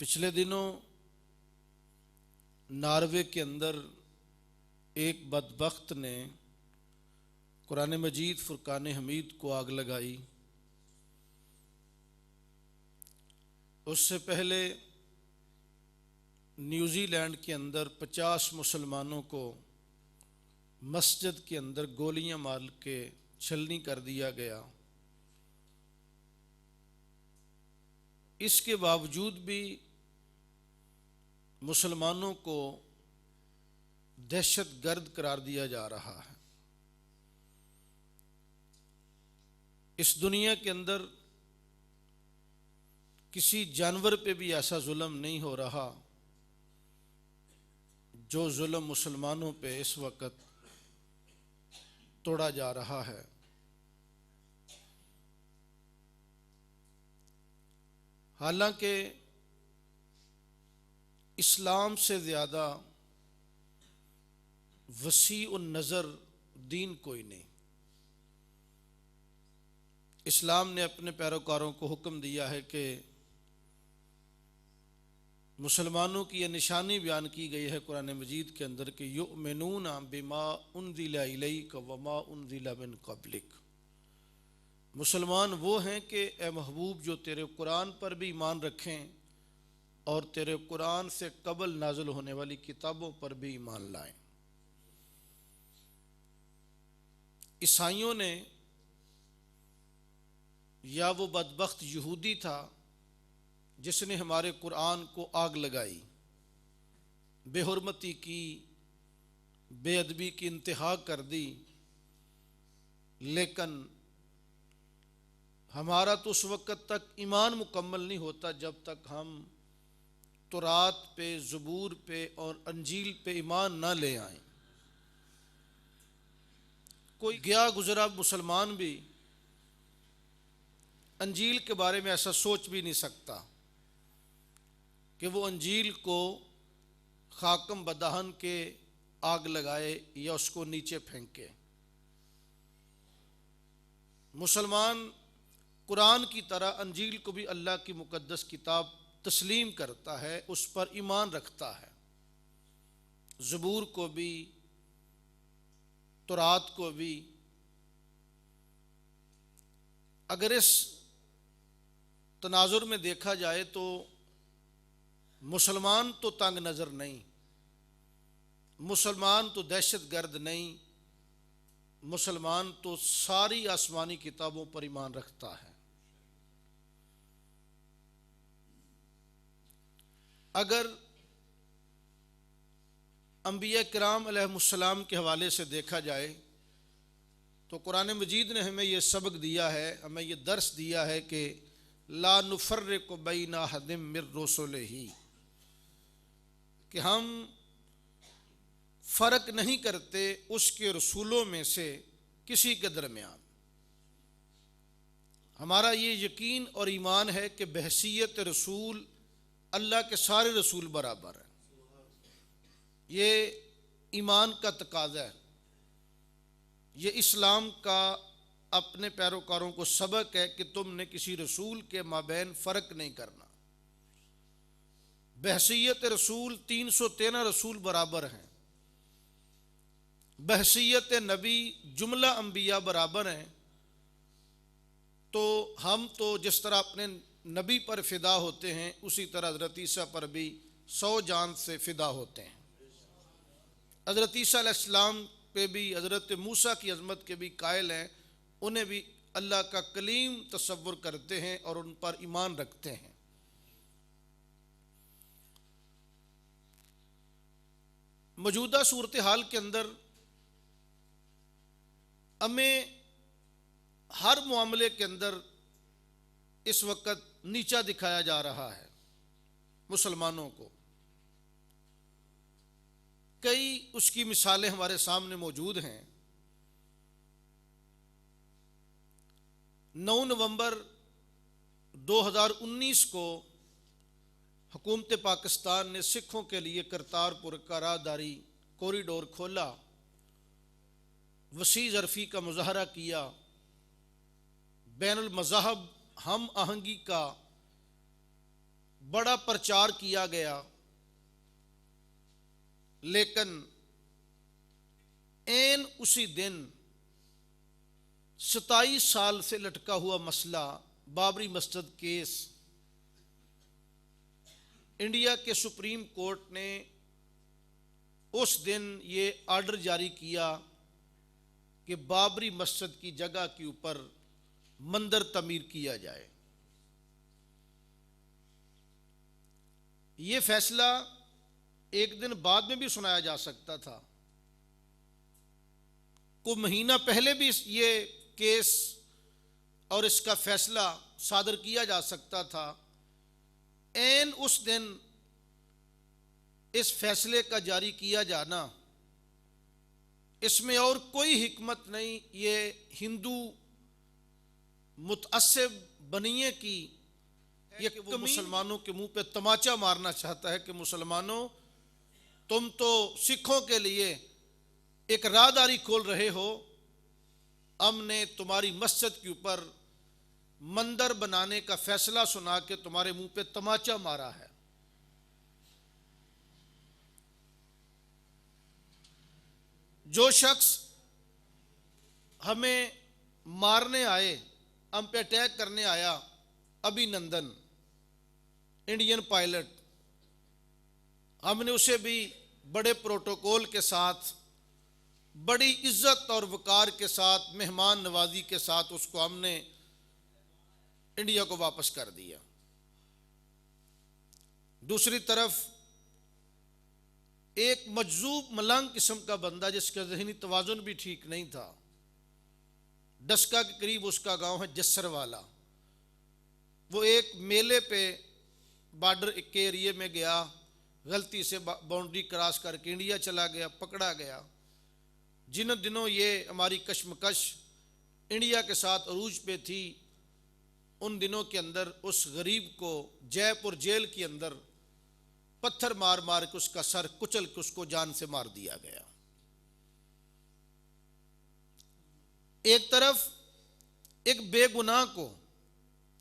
پچھلے دنوں ناروے کے اندر ایک بدبخت نے قرآن مجید فرقان حمید کو آگ لگائی۔ اس سے پہلے نیوزی لینڈ کے اندر 50 مسلمانوں کو مسجد کے اندر گولیاں مار کے چھلنی کر دیا گیا۔ اس کے باوجود بھی مسلمانوں کو دہشت گرد قرار دیا جا رہا ہے۔ اس دنیا کے اندر کسی جانور پہ بھی ایسا ظلم نہیں ہو رہا جو ظلم مسلمانوں پہ اس وقت توڑا جا رہا ہے۔ حالانکہ اسلام سے زیادہ وسیع النظر دین کوئی نہیں۔ اسلام نے اپنے پیروکاروں کو حکم دیا ہے کہ مسلمانوں کی یہ نشانی بیان کی گئی ہے قرآن مجید کے اندر کہ یؤمنون بما انزل الیک وما انزل من قبلک۔ مسلمان وہ ہیں کہ اے محبوب جو تیرے قرآن پر بھی ایمان رکھیں اور تیرے قرآن سے قبل نازل ہونے والی کتابوں پر بھی ایمان لائیں۔ عیسائیوں نے یا وہ بدبخت یہودی تھا جس نے ہمارے قرآن کو آگ لگائی، بے حرمتی کی، بے ادبی کی انتہا کر دی، لیکن ہمارا تو اس وقت تک ایمان مکمل نہیں ہوتا جب تک ہم تورات پہ، زبور پہ اور انجیل پہ ایمان نہ لے آئیں۔ کوئی گیا گزرا مسلمان بھی انجیل کے بارے میں ایسا سوچ بھی نہیں سکتا کہ وہ انجیل کو خاکم بدہن کے آگ لگائے یا اس کو نیچے پھینکے۔ مسلمان قرآن کی طرح انجیل کو بھی اللہ کی مقدس کتاب تسلیم کرتا ہے، اس پر ایمان رکھتا ہے، زبور کو بھی، تورات کو بھی۔ اگر اس تناظر میں دیکھا جائے تو مسلمان تو تنگ نظر نہیں، مسلمان تو دہشت گرد نہیں، مسلمان تو ساری آسمانی کتابوں پر ایمان رکھتا ہے۔ اگر انبیاء کرام علیہ السلام کے حوالے سے دیکھا جائے تو قرآن مجید نے ہمیں یہ سبق دیا ہے، ہمیں یہ درس دیا ہے کہ لا نفرق بین احد من رسلہ، کہ ہم فرق نہیں کرتے اس کے رسولوں میں سے کسی کے درمیان۔ ہمارا یہ یقین اور ایمان ہے کہ بحیثیت رسول اللہ کے سارے رسول برابر ہیں۔ یہ ایمان کا تقاضا ہے، یہ اسلام کا اپنے پیروکاروں کو سبق ہے کہ تم نے کسی رسول کے مابین فرق نہیں کرنا۔ بحیثیت رسول 313 رسول برابر ہیں، بحیثیت نبی جملہ انبیاء برابر ہیں۔ تو ہم تو جس طرح اپنے نبی پر فدا ہوتے ہیں اسی طرح حضرت عیسیٰ پر بھی 100 جان سے فدا ہوتے ہیں۔ حضرت عیسیٰ علیہ السلام پہ بھی حضرت موسیٰ کی عظمت کے بھی قائل ہیں، انہیں بھی اللہ کا کلیم تصور کرتے ہیں اور ان پر ایمان رکھتے ہیں۔ موجودہ صورتحال کے اندر ہمیں ہر معاملے کے اندر اس وقت نیچا دکھایا جا رہا ہے مسلمانوں کو۔ کئی اس کی مثالیں ہمارے سامنے موجود ہیں۔ 9 نومبر 2019 کو حکومت پاکستان نے سکھوں کے لیے کرتارپور کا راہداری کوریڈور کھولا، وسیع ظرفی کا مظاہرہ کیا، بین المذاہب ہم آہنگی کا بڑا پرچار کیا گیا، لیکن عین اسی دن 27 سال سے لٹکا ہوا مسئلہ بابری مسجد کیس، انڈیا کے سپریم کورٹ نے اس دن یہ آرڈر جاری کیا کہ بابری مسجد کی جگہ کے اوپر مندر تعمیر کیا جائے۔ یہ فیصلہ ایک دن بعد میں بھی سنایا جا سکتا تھا، کوئی مہینہ پہلے بھی یہ کیس اور اس کا فیصلہ صادر کیا جا سکتا تھا۔ عین اس دن اس فیصلے کا جاری کیا جانا، اس میں اور کوئی حکمت نہیں، یہ ہندو متعصب بنیے کی یہ وہ مسلمانوں کے منہ پہ تماچا مارنا چاہتا ہے کہ مسلمانوں تم تو سکھوں کے لیے ایک راہداری کھول رہے ہو، ہم نے تمہاری مسجد کے اوپر مندر بنانے کا فیصلہ سنا کے تمہارے منہ پہ تماچا مارا ہے۔ جو شخص ہمیں مارنے آئے، ہم پہ اٹیک کرنے آیا، ابھی نندن انڈین پائلٹ، ہم نے اسے بھی بڑے پروٹوکول کے ساتھ، بڑی عزت اور وقار کے ساتھ، مہمان نوازی کے ساتھ اس کو ہم نے انڈیا کو واپس کر دیا۔ دوسری طرف ایک مجذوب ملنگ قسم کا بندہ جس کا ذہنی توازن بھی ٹھیک نہیں تھا، ڈسکا کے قریب اس کا گاؤں ہے جسر والا، وہ ایک میلے پہ بارڈر کے ایریے میں گیا، غلطی سے باؤنڈری کراس کر کے انڈیا چلا گیا، پکڑا گیا۔ جن دنوں یہ ہماری کشمکش انڈیا کے ساتھ عروج پہ تھی، ان دنوں کے اندر اس غریب کو جے پور جیل کے اندر پتھر مار مار کے اس کا سر کچل کے اس کو جان سے مار دیا گیا۔ ایک طرف ایک بے گناہ کو،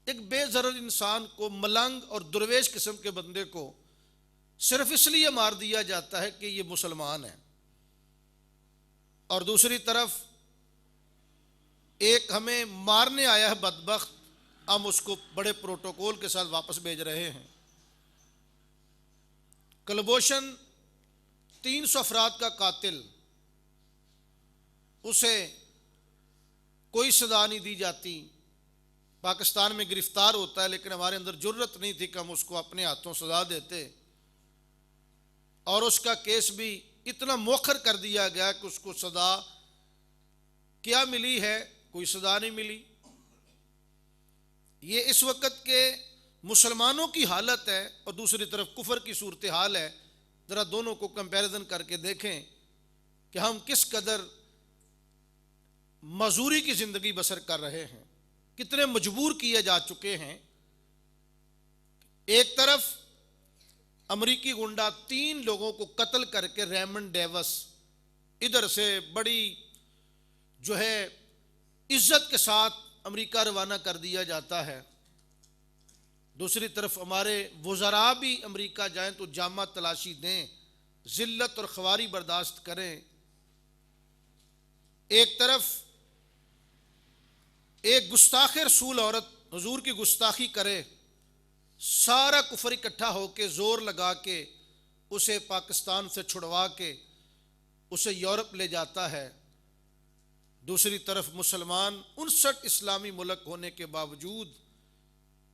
ایک بے ضرر انسان کو، ملنگ اور درویش قسم کے بندے کو صرف اس لیے مار دیا جاتا ہے کہ یہ مسلمان ہے، اور دوسری طرف ایک ہمیں مارنے آیا ہے بدبخت، ہم اس کو بڑے پروٹوکول کے ساتھ واپس بھیج رہے ہیں۔ کلبھوشن 300 افراد کا قاتل، اسے کوئی سزا نہیں دی جاتی، پاکستان میں گرفتار ہوتا ہے، لیکن ہمارے اندر جرت نہیں تھی کہ ہم اس کو اپنے ہاتھوں سزا دیتے، اور اس کا کیس بھی اتنا مؤخر کر دیا گیا کہ اس کو سزا کیا ملی ہے؟ کوئی سزا نہیں ملی۔ یہ اس وقت کے مسلمانوں کی حالت ہے، اور دوسری طرف کفر کی صورتحال ہے۔ ذرا دونوں کو کمپیریزن کر کے دیکھیں کہ ہم کس قدر معذوری کی زندگی بسر کر رہے ہیں، کتنے مجبور کیے جا چکے ہیں۔ ایک طرف امریکی گنڈا 3 لوگوں کو قتل کر کے ریمنڈ ڈیوس ادھر سے بڑی جو ہے عزت کے ساتھ امریکہ روانہ کر دیا جاتا ہے، دوسری طرف ہمارے وزراء بھی امریکہ جائیں تو جامع تلاشی دیں، ذلت اور خواری برداشت کریں۔ ایک طرف ایک گستاخ رسول عورت حضور کی گستاخی کرے، سارا کفر اکٹھا ہو کے زور لگا کے اسے پاکستان سے چھڑوا کے اسے یورپ لے جاتا ہے، دوسری طرف مسلمان 59 اسلامی ملک ہونے کے باوجود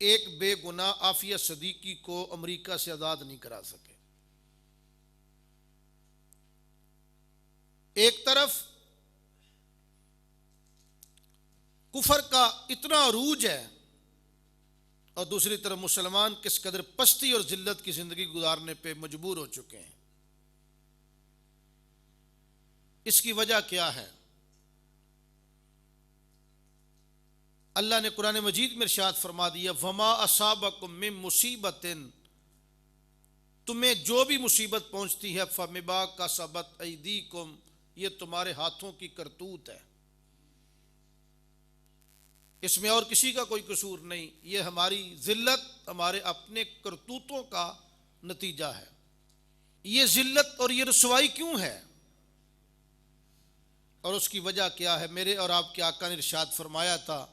ایک بے گناہ عافیہ صدیقی کو امریکہ سے آزاد نہیں کرا سکے۔ ایک طرف کفر کا اتنا عروج ہے، اور دوسری طرف مسلمان کس قدر پستی اور ذلت کی زندگی گزارنے پہ مجبور ہو چکے ہیں۔ اس کی وجہ کیا ہے؟ اللہ نے قرآن مجید میں ارشاد فرما دیا، وَمَا أَصَابَكُم مِّن مُّصِيبَةٍ، تمہیں جو بھی مصیبت پہنچتی ہے فَبِمَا كَسَبَتْ أَيْدِيكُمْ، یہ تمہارے ہاتھوں کی کرتوت ہے۔ اس میں اور کسی کا کوئی قصور نہیں، یہ ہماری ذلت، ہمارے اپنے کرتوتوں کا نتیجہ ہے۔ یہ ذلت اور یہ رسوائی کیوں ہے اور اس کی وجہ کیا ہے؟ میرے اور آپ کے آقا نے ارشاد فرمایا تھا،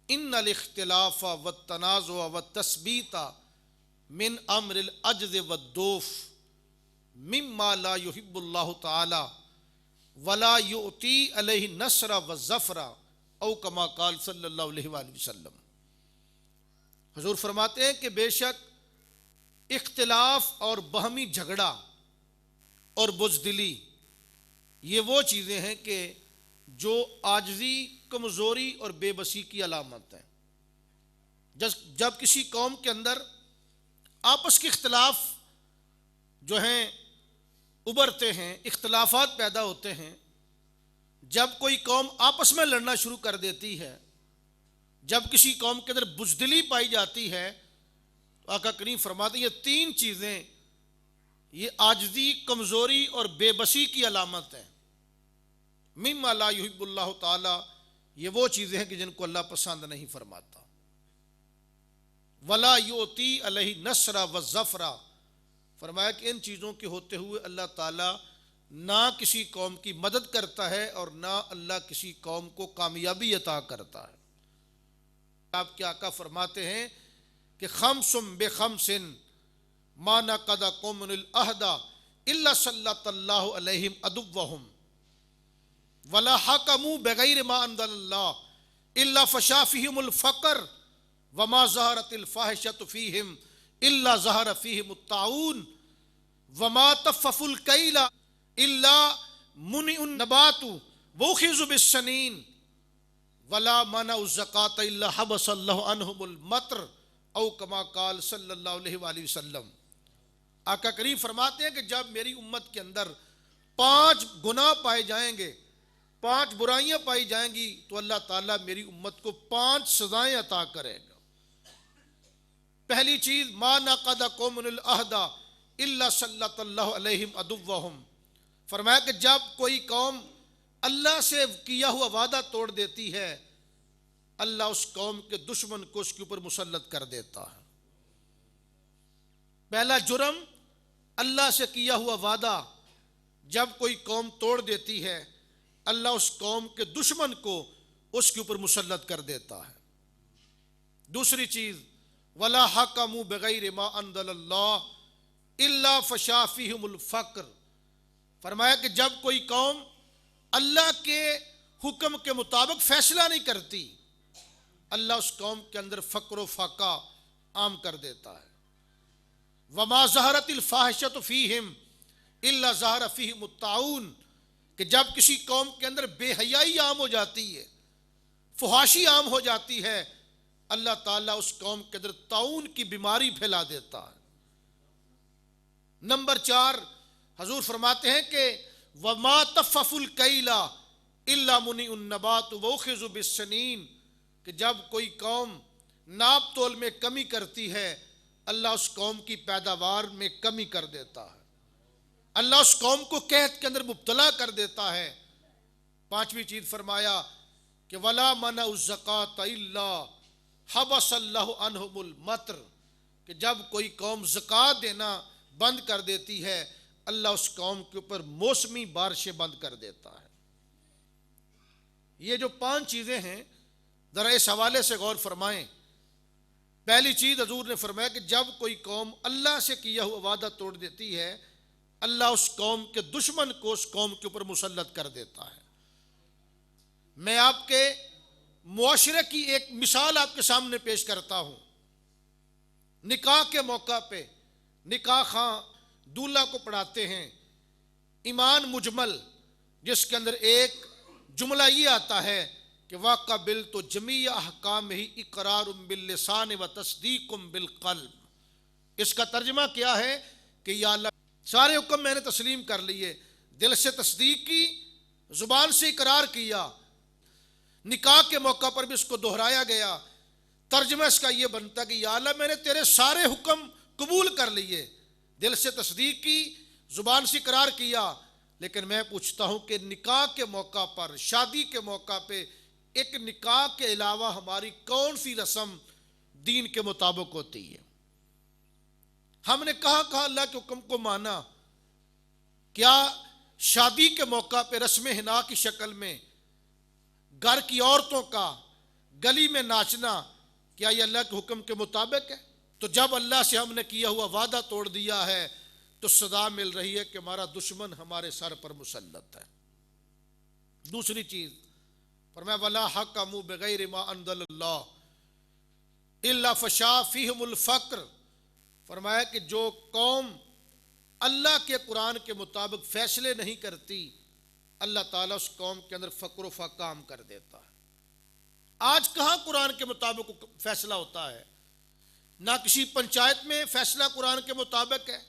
ان الاختلاف والتنازع والتثبیت من امر العجز والضعف مما لا يحب اللہ تعالی ولا یؤتی علیہ نصر والظفر او کما قال صلی اللہ علیہ وآلہ وسلم۔ حضور فرماتے ہیں کہ بے شک اختلاف اور باہمی جھگڑا اور بزدلی یہ وہ چیزیں ہیں کہ جو عاجزی، کمزوری اور بے بسی کی علامت ہیں۔ جب کسی قوم کے اندر آپس کے اختلاف جو ہیں ابھرتے ہیں، اختلافات پیدا ہوتے ہیں، جب کوئی قوم آپس میں لڑنا شروع کر دیتی ہے، جب کسی قوم کے اندر بزدلی پائی جاتی ہے، تو آقا کریم فرماتے ہیں یہ تین چیزیں، یہ عاجزی، کمزوری اور بے بسی کی علامت ہیں۔ مما لا یحب اللہ تعالی، یہ وہ چیزیں ہیں کہ جن کو اللہ پسند نہیں فرماتا۔ ولا یؤتی علیہ نصر والظفر، فرمایا کہ ان چیزوں کے ہوتے ہوئے اللہ تعالیٰ نہ کسی قوم کی مدد کرتا ہے اور نہ اللہ کسی قوم کو کامیابی عطا کرتا ہے۔ آپ کے آقا فرماتے ہیں کہ خمس بخمس ما نقض قوم العہد الا سلط اللہ علیہم عدوہم ولا حکموا بغیر ما انزل اللہ الا فشا فیہم الفقر وما ظہرت الفاحشۃ فیہم الا ظہر فیہم الطاعون وما طففوا الکیل الا منع النبات وأخذوا بالسنین ولا منعوا الزکاۃ الا حبس اللہ عنہم المطر او کما قال صلی اللہ علیہ وآلہ وسلم۔ آقا کریم فرماتے ہیں کہ جب میری امت کے اندر 5 گناہ پائے جائیں گے، 5 برائیاں پائی جائیں گی، تو اللہ تعالیٰ میری امت کو 5 سزائیں عطا کرے گا۔ پہلی چیز، ما نقض قوم العہد الا سلط اللہ علیہم عدوہم، فرمایا کہ جب کوئی قوم اللہ سے کیا ہوا وعدہ توڑ دیتی ہے، اللہ اس قوم کے دشمن کو اس کے اوپر مسلط کر دیتا ہے۔ پہلا جرم، اللہ سے کیا ہوا وعدہ جب کوئی قوم توڑ دیتی ہے، اللہ اس قوم کے دشمن کو اس کے اوپر مسلط کر دیتا ہے۔ دوسری چیز، ولا حکموا بغیر ما انزل اللہ الا فشا فیہم الفقر، فرمایا کہ جب کوئی قوم اللہ کے حکم کے مطابق فیصلہ نہیں کرتی، اللہ اس قوم کے اندر فقر و فاقہ عام کر دیتا ہے۔ وما ظہرت الفاحشۃ فیہم الا ظہر فیہم الطاعون، کہ جب کسی قوم کے اندر بے حیائی عام ہو جاتی ہے، فحاشی عام ہو جاتی ہے، اللہ تعالیٰ اس قوم کے اندر طاعون کی بیماری پھیلا دیتا ہے۔ نمبر 4، حضور فرماتے ہیں کہ وما طففوا الکیل الا منع النبات وأخذوا بالسنین، کہ جب کوئی قوم ناپ تول میں کمی کرتی ہے، اللہ اس قوم کی پیداوار میں کمی کر دیتا ہے، اللہ اس قوم کو قحط کے اندر مبتلا کر دیتا ہے۔ 5ویں چیز فرمایا کہ ولا منعوا الزکاۃ الا حبس اللہ عنہم المطر، کہ جب کوئی قوم زکوٰۃ دینا بند کر دیتی ہے، اللہ اس قوم کے اوپر موسمی بارشیں بند کر دیتا ہے۔ یہ جو 5 چیزیں ہیں، ذرا اس حوالے سے غور فرمائیں۔ پہلی چیز حضور نے فرمایا کہ جب کوئی قوم اللہ سے کیا ہوا وعدہ توڑ دیتی ہے، اللہ اس قوم کے دشمن کو اس قوم کے اوپر مسلط کر دیتا ہے۔ میں آپ کے معاشرے کی ایک مثال آپ کے سامنے پیش کرتا ہوں۔ نکاح کے موقع پہ نکاح خواں دولہا کو پڑھاتے ہیں ایمان مجمل، جس کے اندر ایک جملہ یہ آتا ہے کہ وَقَبِلْتُ جَمِيعَ أَحْكَامِهِ اِقْرَارٌ بِاللِّسَانِ وَتَصْدِيقٌ بِالْقَلْبِ۔ اس کا ترجمہ کیا ہے کہ یا اللہ سارے حکم میں نے تسلیم کر لیے، دل سے تصدیق کی، زبان سے اقرار کیا۔ نکاح کے موقع پر بھی اس کو دہرایا گیا۔ ترجمہ اس کا یہ بنتا کہ یا اللہ میں نے تیرے سارے حکم قبول کر لیے، دل سے تصدیق کی، زبان سے اقرار کیا، لیکن میں پوچھتا ہوں کہ نکاح کے موقع پر، شادی کے موقع پہ ایک نکاح کے علاوہ ہماری کون سی رسم دین کے مطابق ہوتی ہے؟ ہم نے کہا اللہ کے حکم کو مانا؟ کیا شادی کے موقع پہ رسم حنا کی شکل میں گھر کی عورتوں کا گلی میں ناچنا، کیا یہ اللہ کے حکم کے مطابق ہے؟ تو جب اللہ سے ہم نے کیا ہوا وعدہ توڑ دیا ہے تو سزا مل رہی ہے کہ ہمارا دشمن ہمارے سر پر مسلط ہے۔ دوسری چیز فرمایا وَلَا حَكَمُوا بِغَيْرِ مَا أَنزَلَ اللَّهُ إِلَّا فَشَاءَ فِيهِمُ الْفَقْرَ، فرمایا کہ جو قوم اللہ کے قرآن کے مطابق فیصلے نہیں کرتی، اللہ تعالیٰ اس قوم کے اندر فقر و فاقہ عام کر دیتا ہے۔ آج کہاں قرآن کے مطابق فیصلہ ہوتا ہے؟ نہ کسی پنچایت میں فیصلہ قرآن کے مطابق ہے،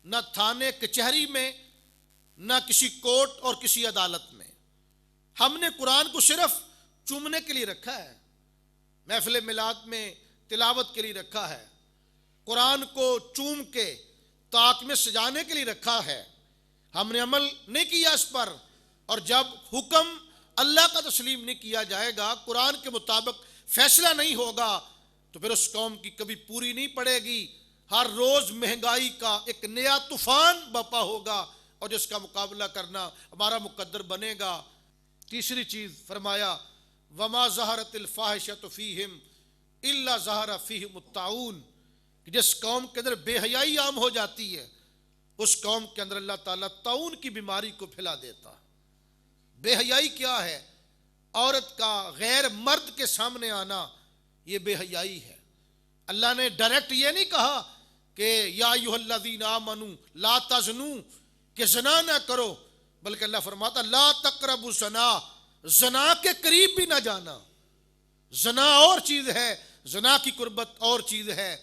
نہ تھانے کچہری میں، نہ کسی کورٹ اور کسی عدالت میں۔ ہم نے قرآن کو صرف چومنے کے لیے رکھا ہے، محفل میلاد میں تلاوت کے لیے رکھا ہے، قرآن کو چوم کے طاق میں سجانے کے لیے رکھا ہے۔ ہم نے عمل نہیں کیا اس پر، اور جب حکم اللہ کا تسلیم نہیں کیا جائے گا، قرآن کے مطابق فیصلہ نہیں ہوگا، تو پھر اس قوم کی کبھی پوری نہیں پڑے گی۔ ہر روز مہنگائی کا ایک نیا طوفان بپا ہوگا، اور جس کا مقابلہ کرنا ہمارا مقدر بنے گا۔ تیسری چیز فرمایا وما ظہرت الفاحشۃ فیہم الا ظہر فیہم الطاعون، کہ جس قوم کے اندر بے حیائی عام ہو جاتی ہے، اس قوم کے اندر اللہ تعالیٰ طاعون کی بیماری کو پھیلا دیتا۔ بے حیائی کیا ہے؟ عورت کا غیر مرد کے سامنے آنا، یہ بے حیائی ہے۔ اللہ نے ڈائریکٹ یہ نہیں کہا کہ یا ایھا الذین آمنوا لا تزنوا، کہ زنا نہ کرو، بلکہ اللہ فرماتا لا تقربوا الزنا، زنا کے قریب بھی نہ جانا۔ زنا اور چیز ہے، زنا کی قربت اور چیز ہے۔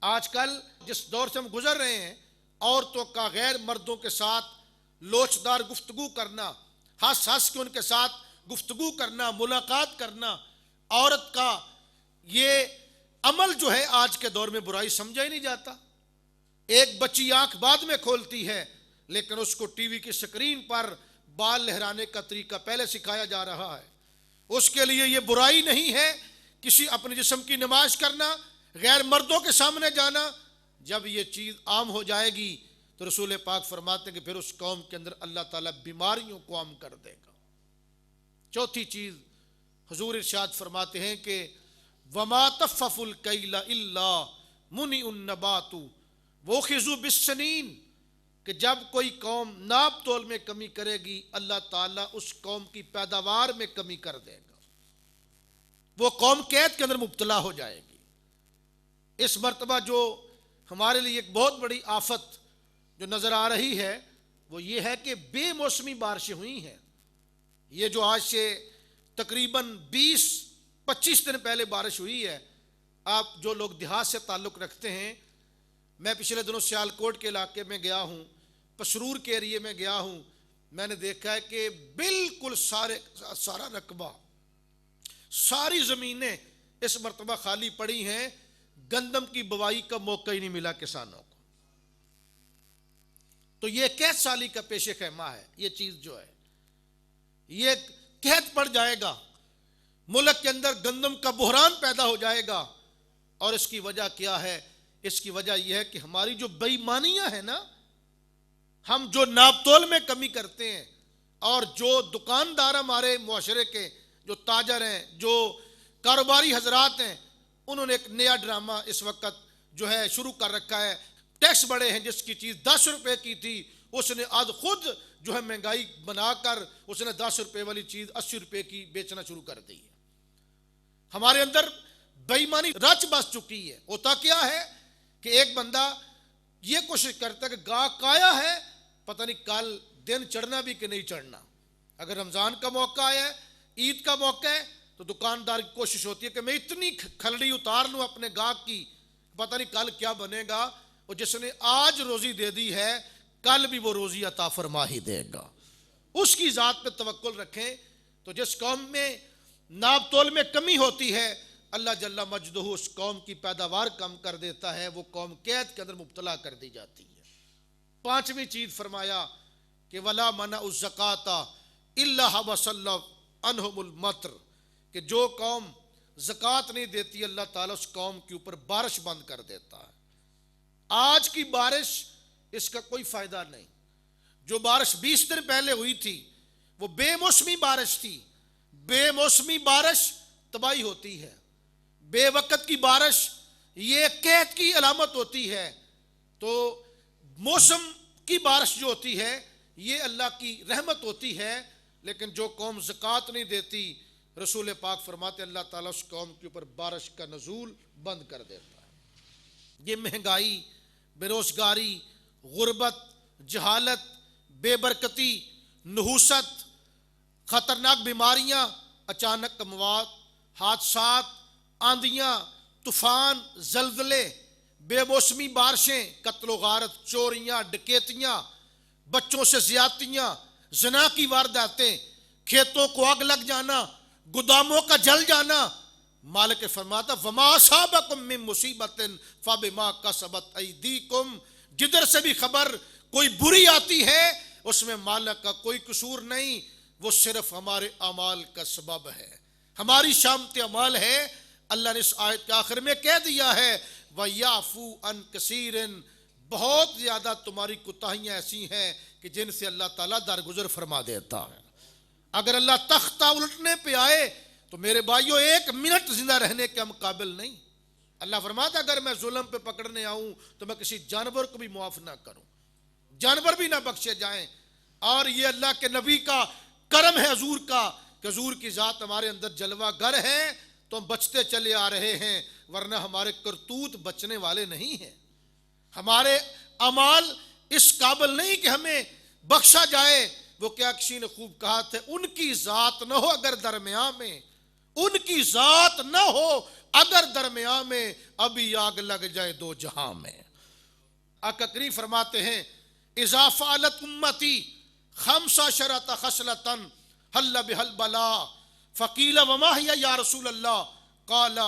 آج کل جس دور سے ہم گزر رہے ہیں، عورتوں کا غیر مردوں کے ساتھ لوچدار گفتگو کرنا، ہنس ہنس کے ان کے ساتھ گفتگو کرنا، ملاقات کرنا، عورت کا یہ عمل جو ہے آج کے دور میں برائی سمجھا ہی نہیں جاتا۔ ایک بچی آنکھ بعد میں کھولتی ہے، لیکن اس کو ٹی وی کی سکرین پر بال لہرانے کا طریقہ پہلے سکھایا جا رہا ہے۔ اس کے لیے یہ برائی نہیں ہے کسی اپنے جسم کی نمائش کرنا، غیر مردوں کے سامنے جانا۔ جب یہ چیز عام ہو جائے گی تو رسول پاک فرماتے ہیں کہ پھر اس قوم کے اندر اللہ تعالیٰ بیماریوں کو عام کر دے گا۔ چوتھی چیز حضور ارشاد فرماتے ہیں کہ وَمَا تَفَّفُ الْكَيْلَ إِلَّا مُنِعُ النَّبَاتُ وَأُخِذُوا بِالسِّنِينَ، کہ جب کوئی قوم ناپ تول میں کمی کرے گی، اللہ تعالیٰ اس قوم کی پیداوار میں کمی کر دے گا، وہ قوم قید کے اندر مبتلا ہو جائے گی۔ اس مرتبہ جو ہمارے لیے ایک بہت بڑی آفت جو نظر آ رہی ہے وہ یہ ہے کہ بے موسمی بارشیں ہوئی ہیں۔ یہ جو آج سے تقریباً 20-25 دن پہلے بارش ہوئی ہے، آپ جو لوگ دیہات سے تعلق رکھتے ہیں، میں پچھلے دنوں سیالکوٹ کے علاقے میں گیا ہوں، پسرور کے ایریے میں گیا ہوں، میں نے دیکھا ہے کہ بالکل سارا رقبہ، ساری زمینیں اس مرتبہ خالی پڑی ہیں، گندم کی بوائی کا موقع ہی نہیں ملا کسانوں کو۔ تو یہ قحط سالی کا پیش خیمہ ہے۔ یہ چیز جو ہے یہ قحط پڑ جائے گا، ملک کے اندر گندم کا بحران پیدا ہو جائے گا۔ اور اس کی وجہ کیا ہے؟ اس کی وجہ یہ ہے کہ ہماری جو بے ایمانیاں ہیں نا، ہم جو ناپ تول میں کمی کرتے ہیں، اور جو دکاندار ہمارے معاشرے کے جو تاجر ہیں، جو کاروباری حضرات ہیں، انہوں نے ایک نیا ڈرامہ اس وقت جو ہے شروع کر رکھا ہے۔ ٹیکس بڑے ہیں، جس کی چیز 10 روپے کی تھی اس نے آج خود جو ہے مہنگائی بنا کر اس نے 10 روپے والی چیز 80 روپے کی بیچنا شروع کر دی ہے۔ ہمارے اندر بے ایمانی رچ بس چکی ہے۔ ہوتا کیا ہے کہ ایک بندہ یہ کوشش کرتا ہے کہ گاہک آیا ہے، پتہ نہیں کل دن چڑھنا بھی کہ نہیں چڑھنا۔ اگر رمضان کا موقع ہے، عید کا موقع ہے، تو دکاندار کی کوشش ہوتی ہے کہ میں اتنی کھلڑی اتار لوں اپنے گاہک کی، پتہ نہیں کل کیا بنے گا، اور جس نے آج روزی دے دی ہے کل بھی وہ روزی عطا فرما ہی دے گا۔ اس کی ذات پہ توکل رکھیں۔ تو جس قوم میں ناپ تول میں کمی ہوتی ہے، اللہ جل مجدہ اس قوم کی پیداوار کم کر دیتا ہے، وہ قوم قید کے اندر مبتلا کر دی جاتی ہے۔ پانچویں چیز فرمایا کہ وَلَا مَنَعُ الزَّكَاةَ إِلَّا حَبَسَ اللَّهُ عنہم المطر، کہ جو قوم زکوٰۃ نہیں دیتی اللہ تعالیٰ اس قوم کے اوپر بارش بند کر دیتا ہے۔ آج کی بارش اس کا کوئی فائدہ نہیں، جو بارش 20 دن پہلے ہوئی تھی وہ بے موسمی بارش تھی۔ بے موسمی بارش تباہی ہوتی ہے، بے وقت کی بارش یہ قحط کی علامت ہوتی ہے۔ تو موسم کی بارش جو ہوتی ہے یہ اللہ کی رحمت ہوتی ہے، لیکن جو قوم زکوٰۃ نہیں دیتی رسول پاک فرماتے اللہ تعالیٰ اس قوم کے اوپر بارش کا نزول بند کر دیتا ہے۔ یہ مہنگائی، بے روزگاری، غربت، جہالت، بے برکتی، نحوست، خطرناک بیماریاں، اچانک اموات، حادثات، آندھیاں، طوفان، زلزلے، بے موسمی بارشیں، قتل و غارت، چوریاں، ڈکیتیاں، بچوں سے زیادتیاں، زنا کی وارداتیں، کھیتوں کو آگ لگ جانا، گوداموں کا جل جانا۔ مالک فرماتا وما اصابکم من مصیبت فبما کسبت ایدیکم، جدھر سے بھی خبر کوئی بری آتی ہے اس میں مالک کا کوئی قصور نہیں، وہ صرف ہمارے اعمال کا سبب ہے، ہماری شامت اعمال ہے۔ اللہ نے اس آیت کے آخر میں کہہ دیا ہے وَيَعْفُو عَنْ كَثِيرٍ، بہت زیادہ تمہاری کوتاہیاں ایسی ہیں کہ جن سے اللہ تعالیٰ درگزر فرما دیتا ہے۔ اگر اللہ تختہ الٹنے پہ آئے تو میرے بھائیوں 1 منٹ زندہ رہنے کے ہم قابل نہیں۔ اللہ فرماتا اگر میں ظلم پہ پکڑنے آؤں تو میں کسی جانور کو بھی معاف نہ کروں، جانور بھی نہ بخشے جائیں۔ اور یہ اللہ کے نبی کا کرم ہے حضور کا کہ حضور کی ذات ہمارے اندر جلوہ گر ہے تو ہم بچتے چلے آ رہے ہیں، ورنہ ہمارے کرتوت بچنے والے نہیں ہیں، ہمارے اعمال اس قابل نہیں کہ ہمیں بخشا جائے۔ وہ کیا کسی نے خوب کہا تھا، ان کی ذات نہ ہو اگر درمیان میں، ان کی ذات نہ ہو اگر درمیان میں، ابھی آگ لگ جائے 2 جہاں میں۔ آقا کریم فرماتے ہیں اذا فعلت امتی 15 خصلۃ حل بها البلاء فقیل وما هي یا رسول اللہ قال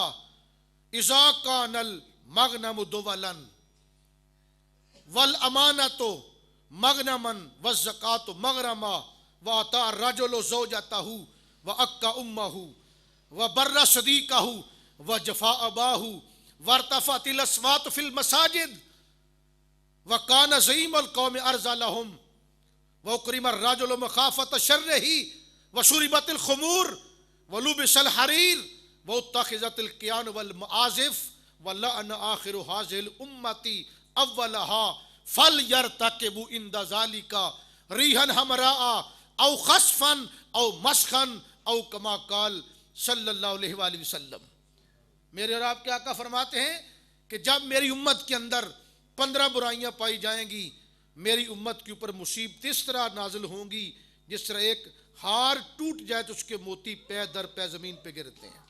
اذا كان المغنم دولا والامانۃ مغنما والزکاۃ مغرما واطاع الرجل زوجته واکا امه وبر صدیقه وجفا اباه وارتفعت الاصوات في المساجد وكان زعيم القوم ارضى لهم وأكرم الرجل مخافة شره وشربت الخمور ولبس الحرير واتخذت القيان والمعازف ولعن آخر هذه الأمة أولها فليرتكب عند ذلك ريحا حمراء أو خسفا أو مسخا أو كما قال صلی اللہ علیہ وآلہ وسلم۔ میرے اور آپ کے آقا فرماتے ہیں کہ جب میری امت کے اندر 15 برائیاں پائی جائیں گی، میری امت کے اوپر مصیبت اس طرح نازل ہوں گی جس طرح ایک ہار ٹوٹ جائے تو اس کے موتی پے در پے زمین پہ گرتے ہیں۔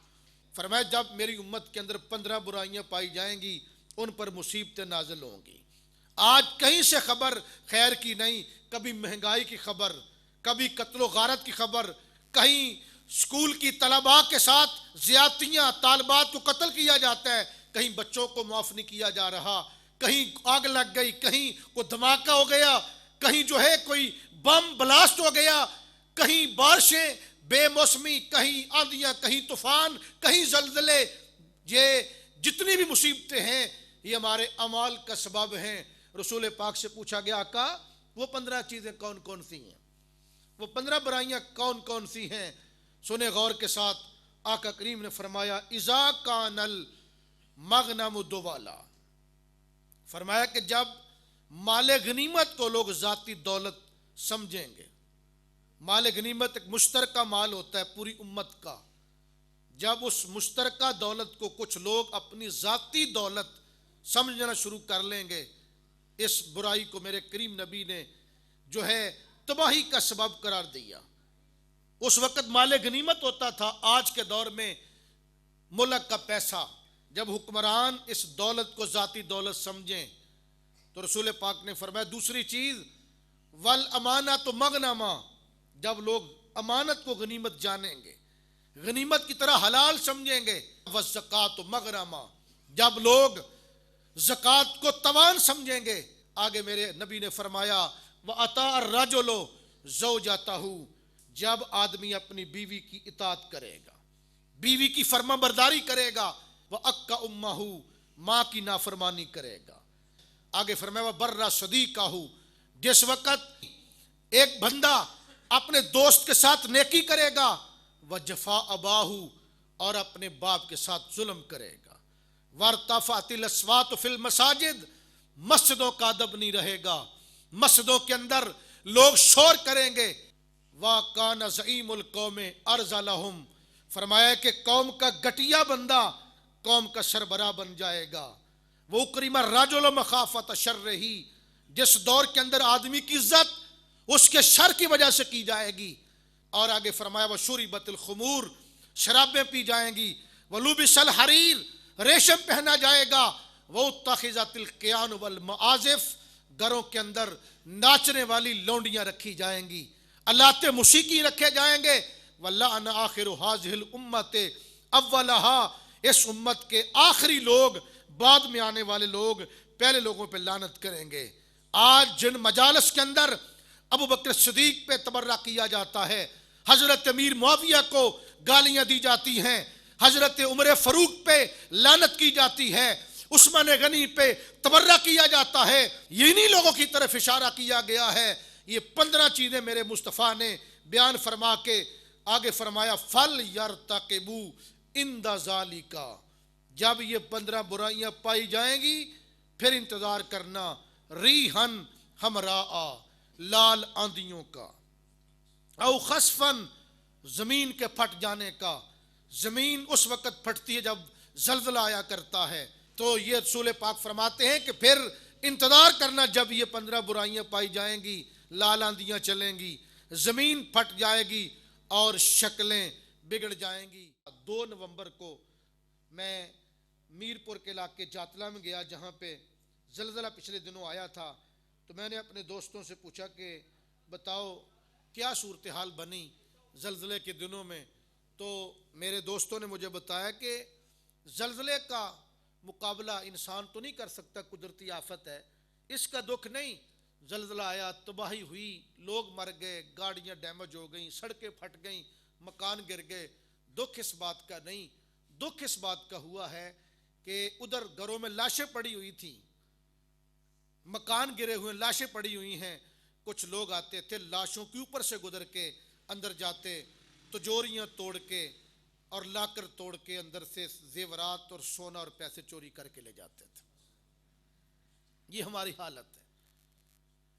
فرمایا جب میری امت کے اندر 15 برائیاں پائی جائیں گی ان پر مصیبتیں نازل ہوں گی۔ آج کہیں سے خبر خیر کی نہیں، کبھی مہنگائی کی خبر، کبھی قتل و غارت کی خبر، کہیں اسکول کی طلباء کے ساتھ زیادتیاں، طالبات کو قتل کیا جاتا ہے، کہیں بچوں کو معاف نہیں کیا جا رہا، کہیں آگ لگ گئی، کہیں کوئی دھماکہ ہو گیا، کہیں جو ہے کوئی بم بلاسٹ ہو گیا، کہیں بارشیں بے موسمی، کہیں آندھیاں، کہیں طوفان، کہیں زلزلے۔ یہ جتنی بھی مصیبتیں ہیں یہ ہمارے اعمال کا سبب ہیں۔ رسول پاک سے پوچھا گیا آقا وہ 15 چیزیں کون کون سی ہیں، وہ 15 برائیاں کون کون سی ہیں؟ سنیں غور کے ساتھ، آقا کریم نے فرمایا اذا کان المغنم دوالا، فرمایا کہ جب مال غنیمت کو لوگ ذاتی دولت سمجھیں گے۔ مال غنیمت ایک مشترکہ مال ہوتا ہے پوری امت کا، جب اس مشترکہ دولت کو کچھ لوگ اپنی ذاتی دولت سمجھنا شروع کر لیں گے، اس برائی کو میرے کریم نبی نے جو ہے تباہی کا سبب قرار دیا۔ اس وقت مال غنیمت ہوتا تھا، آج کے دور میں ملک کا پیسہ، جب حکمران اس دولت کو ذاتی دولت سمجھیں تو رسول پاک نے فرمایا دوسری چیز والامانۃ مغنما، جب لوگ امانت کو غنیمت جانیں گے، غنیمت کی طرح حلال سمجھیں گے، والزکاۃ مغرما، جب لوگ زکوٰۃ کو توان سمجھیں گے۔ آگے میرے نبی نے فرمایا وَأَطَاعَ الرَّجُلُ زَوْجَتَهُ، جب آدمی اپنی بیوی کی اطاعت کرے گا، بیوی کی فرما برداری کرے گا، وہ اکا امہ، ماں کی نافرمانی کرے گا۔ آگے فرمایا وہ برا صدیقہ، جس وقت ایک بندہ اپنے دوست کے ساتھ نیکی کرے گا، وہ جفا اباہ، اور اپنے باپ کے ساتھ ظلم کرے گا، وارتفعت الاصوات فی المساجد، مسجدوں کا ادب نہیں رہے گا، مسجدوں کے اندر لوگ شور کریں گے، وَكَانَ زَعِيمُ الْقَوْمِ أَرْذَلَ لَهُمْ، فرمایا کہ قوم کا گٹیا بندہ قوم کا سربراہ بن جائے گا۔ وہ اکرم الرجل مخافۃ شرہ، جس دور کے اندر آدمی کی عزت اس کے شر کی وجہ سے کی جائے گی۔ اور آگے فرمایا وشربت الخمور، شرابیں پی جائیں گی، ولبس الحریر، ریشم پہنا جائے گا، واتخذت القیان والمعازف، گھروں کے اندر ناچنے والی لونڈیاں رکھی جائیں گی، آلات موسیقی رکھے جائیں گے، وَلَعَنَ آخِرُ هَذِهِ الْأُمَّةِ أَوَّلَهَا، اس امت کے آخری لوگ، بعد میں آنے والے لوگ پہلے لوگوں پہ لعنت کریں گے۔ آج جن مجالس کے اندر ابو بکر صدیق پہ تبرہ کیا جاتا ہے، حضرت امیر معاویہ کو گالیاں دی جاتی ہیں، حضرت عمر فاروق پہ لعنت کی جاتی ہے، عثمان غنی پہ تبرہ کیا جاتا ہے، انہی لوگوں کی طرف اشارہ کیا گیا ہے۔ یہ 15 چیزیں میرے مصطفیٰ نے بیان فرما کے آگے فرمایا فَلْيَرْتَقِبُوا عِنْدَ ذَلِكَ، جب یہ 15 برائیاں پائی جائیں گی پھر انتظار کرنا، ریحن ہمراء، لال آندھیوں کا، او خسفن، زمین کے پھٹ جانے کا۔ زمین اس وقت پھٹتی ہے جب زلزلہ آیا کرتا ہے، تو یہ رسول پاک فرماتے ہیں کہ پھر انتظار کرنا جب یہ 15 برائیاں پائی جائیں گی، لال آندھیاں چلیں گی، زمین پھٹ جائے گی اور شکلیں بگڑ جائیں گی۔ 2 نومبر کو میں میرپور کے علاقے جاتلا میں گیا، جہاں پہ زلزلہ پچھلے دنوں آیا تھا، تو میں نے اپنے دوستوں سے پوچھا کہ بتاؤ کیا صورتحال بنی زلزلے کے دنوں میں؟ تو میرے دوستوں نے مجھے بتایا کہ زلزلے کا مقابلہ انسان تو نہیں کر سکتا، قدرتی آفت ہے، اس کا دکھ نہیں، زلزلہ آیا، تباہی ہوئی، لوگ مر گئے، گاڑیاں ڈیمیج ہو گئیں، سڑکیں پھٹ گئیں، مکان گر گئے، دکھ اس بات کا نہیں، دکھ اس بات کا ہوا ہے کہ ادھر گھروں میں لاشیں پڑی ہوئی تھیں، مکان گرے ہوئے، لاشیں پڑی ہوئی ہیں، کچھ لوگ آتے تھے لاشوں کے اوپر سے گزر کے اندر جاتے، تجوریاں توڑ کے اور لاکر توڑ کے اندر سے زیورات اور سونا اور پیسے چوری کر کے لے جاتے تھے۔ یہ ہماری حالت ہے،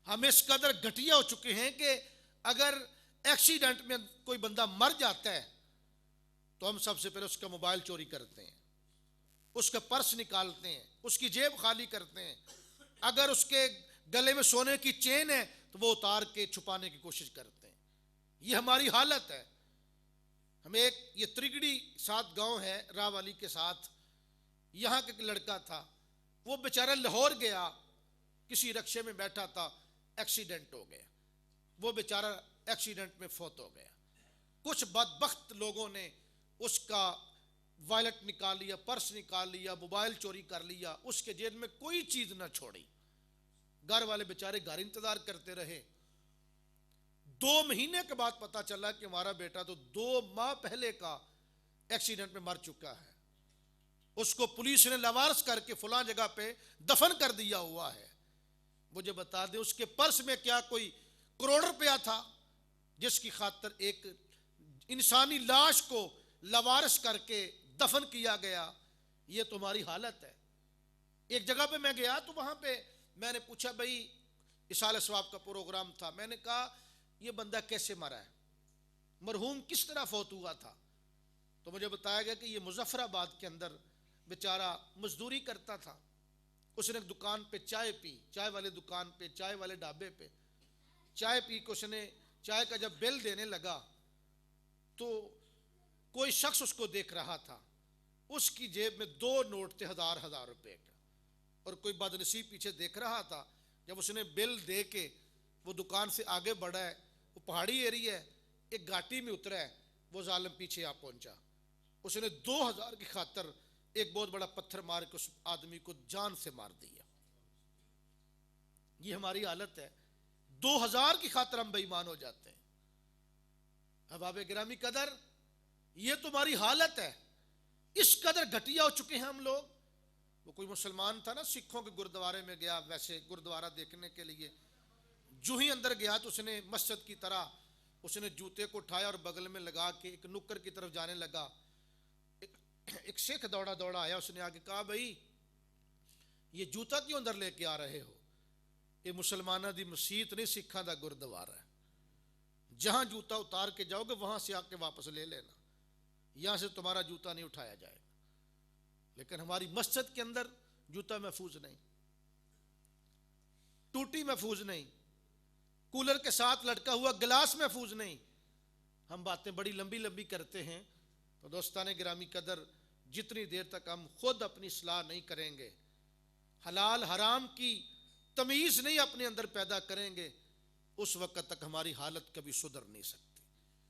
ہم اس قدر گھٹیا ہو چکے ہیں کہ اگر ایکسیڈنٹ میں کوئی بندہ مر جاتا ہے تو ہم سب سے پہلے اس کا موبائل چوری کرتے ہیں، اس کا پرس نکالتے ہیں، اس کی جیب خالی کرتے ہیں، اگر اس کے گلے میں سونے کی چین ہے تو وہ اتار کے چھپانے کی کوشش کرتے ہیں۔ یہ ہماری حالت ہے۔ ہمیں یہ ترگڑی ساتھ گاؤں ہے راہ والی کے ساتھ، یہاں کا ایک لڑکا تھا، وہ بیچارہ لاہور گیا، کسی رکشے میں بیٹھا تھا، ایکسیڈنٹ ہو گیا، وہ بیچارہ ایکسیڈنٹ میں فوت ہو گیا۔ کچھ بدبخت لوگوں نے اس کا وائلٹ نکال لیا، پرس نکال لیا، موبائل چوری کر لیا، اس کے جیب میں کوئی چیز نہ چھوڑی۔ گھر والے بیچارے گھر انتظار کرتے رہے۔ 2 مہینے کے بعد پتا چلا کہ ہمارا بیٹا تو 2 ماہ پہلے کا ایکسیڈنٹ میں مر چکا ہے، اس کو پولیس نے لاوارث کر کے فلاں جگہ پہ دفن کر دیا ہوا ہے۔ مجھے بتا دیں اس کے پرس میں کیا کوئی کروڑ روپیہ تھا جس کی خاطر ایک انسانی لاش کو لاوارث کر کے دفن کیا گیا؟ یہ تمہاری حالت ہے۔ ایک جگہ پہ میں گیا تو وہاں پہ میں نے پوچھا بھائی اصالہ ثواب کا پروگرام تھا، میں نے کہا یہ بندہ کیسے مرا ہے، مرحوم کس طرح فوت ہوا تھا؟ تو مجھے بتایا گیا کہ یہ مظفر آباد کے اندر بیچارہ مزدوری کرتا تھا، اس نے ایک دکان پہ چائے پی، چائے والے دکان پہ، چائے والے ڈھابے پہ چائے پی کے اس نے چائے کا جب بل دینے لگا تو کوئی شخص اس کو دیکھ رہا تھا، اس کی جیب میں 2 نوٹ تھے 1000 روپے کا، اور کوئی بدنصیب پیچھے دیکھ رہا تھا۔ جب اس نے بل دے کے وہ دکان سے آگے بڑھا ہے، وہ پہاڑی ایریا ہے، ایک گھاٹی میں اترا ہے، وہ ظالم پیچھے آ پہنچا، اس نے 2000 کی خاطر ایک بہت بڑا پتھر مار کے اس آدمی کو جان سے مار دیا۔ یہ ہماری حالت ہے، 2000 کی خاطر ہم بے ایمان ہو جاتے ہیں۔ احباب گرامی قدر، یہ تمہاری حالت ہے، اس قدر گھٹیا ہو چکے ہیں ہم لوگ۔ وہ کوئی مسلمان تھا نا، سکھوں کے گردوارے میں گیا، ویسے گردوارہ دیکھنے کے لیے، جو ہی اندر گیا تو اس نے مسجد کی طرح اس نے جوتے کو اٹھایا اور بغل میں لگا کے ایک نکر کی طرف جانے لگا۔ ایک سکھ دوڑا دوڑا آیا، اس نے آگے کہا بھائی یہ جوتا کیوں اندر لے کے آ رہے ہو؟ یہ مسلمانہ دی مسیت نہیں، سکھاں دا گردوارہ ہے، جہاں جوتا اتار کے جاؤ گے وہاں سے آ کے واپس لے لینا، یہاں سے تمہارا جوتا نہیں اٹھایا جائے گا۔ لیکن ہماری مسجد کے اندر جوتا محفوظ نہیں، ٹوٹی محفوظ نہیں، کولر کے ساتھ لٹکا ہوا گلاس محفوظ نہیں۔ ہم باتیں بڑی لمبی لمبی کرتے ہیں۔ تو دوستان گرامی قدر، جتنی دیر تک ہم خود اپنی اصلاح نہیں کریں گے، حلال حرام کی تمیز نہیں اپنے اندر پیدا کریں گے، اس وقت تک ہماری حالت کبھی سدھر نہیں سکتی۔